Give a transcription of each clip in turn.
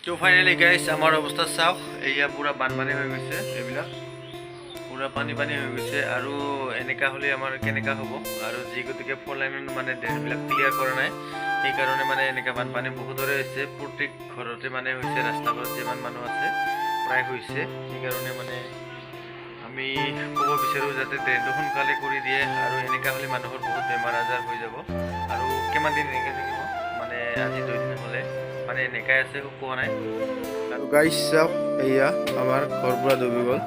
তো finally guys আমাৰ অৱস্থা চাওক এয়া পুৰা বানপানী হৈ গৈছে এইবিলাক পুৰা পানী হৈ গৈছে আৰু এনেকা হ'লে আমাৰ কেনেকা হ'ব আৰু যি গতিকে ফ'ৰ লাইন মানে ড্ৰেইনবিলাক ক্লিয়াৰ কৰা নাই সেইকাৰণে মানে এনেকা বানপানী বহুতৰে হৈছে প্ৰত্যেক ঘৰতে মানে হৈছে ৰাস্তাবোৰত যিমান মানুহ আছে প্ৰায় হৈছে সেইকাৰণে মানে আমি ক'ব বিচাৰোঁ যাতে ড্ৰেইনটো সোনকালে কৰি দিয়ে আৰু এনেকা হ'লে মানুহৰ বহুত বেমাৰ আজাৰ হৈ যাব আৰু কিমান দিন এনেকৈ থাকিব মানে আজি 2 দিন হ'লে মানে এনেকাই আছে কোৱা নাই আৰু গাইছ চাওক এয়া আমাৰ ঘৰ পৰা ডুবি গ'ল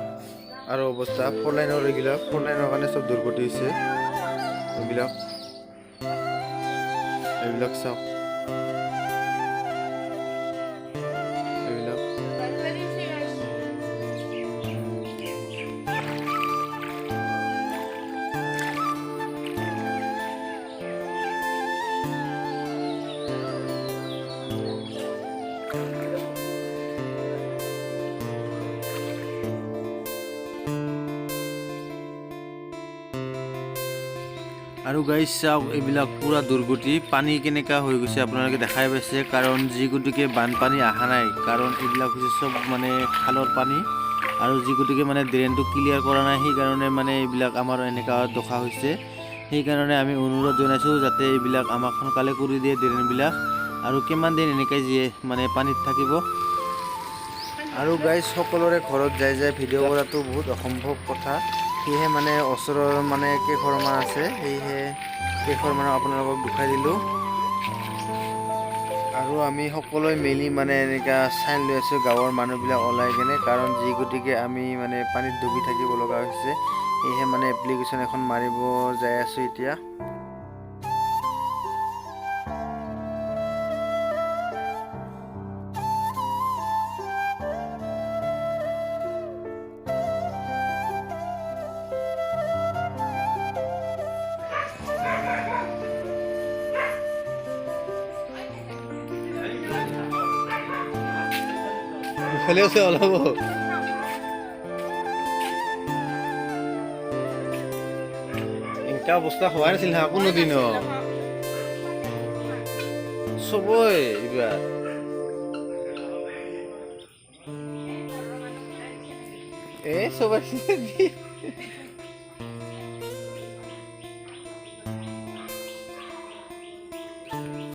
আৰু অৱস্থা ফ'ৰ লাইনৰ এইবিলাক ফ'ৰ লাইনৰ কাৰণে চব দুৰ্গতি হৈছে এইবিলাক চাওক এইবিলাক আৰু গাইছ চাওক এইবিলাক পুৰা দুৰ্গতি পানী কেনেকা হৈ গৈছে আপোনালোকে দেখাই পাইছে কাৰণ যি গতিকে বানপানী অহা নাই কাৰণ এইবিলাক হৈছে চব মানে খালৰ পানী আৰু যি গতিকে মানে ড্ৰেইনটো ক্লিয়াৰ কৰা নাই সেইকাৰণে মানে এইবিলাক আমাৰ এনেকা দশা হৈছে সেইকাৰণে আমি অনুৰোধ জনাইছোঁ যাতে এইবিলাক আমাক সোনকালে কৰি দিয়ে ড্ৰেইনবিলাক আৰু কিমান দিন এনেকৈ যিয়ে মানে পানীত থাকিব আৰু গাইজ সকলোৰে ঘৰত যাই ভিডিঅ' কৰাটো বহুত অসম্ভৱ কথা সেয়েহে মানে ওচৰৰ মানে কেইঘৰমান আছে সেয়েহে কেইঘৰমানক আপোনালোকক দেখুৱাই দিলোঁ আৰু আমি সকলোৱে মিলি মানে এনেকুৱা চাইন লৈ আছোঁ গাঁৱৰ মানুহবিলাক ওলাই কেনে কাৰণ যি গতিকে আমি মানে পানীত ডুবি থাকিব লগা হৈছে সেয়েহে মানে এপ্লিকেশ্যন এখন মাৰিব যাই আছোঁ এতিয়া ইফালেও আছে ওলাব এনেকা অৱস্থা হোৱা নাছিল হা কোনোদিনো চবই এইবাৰ চবাই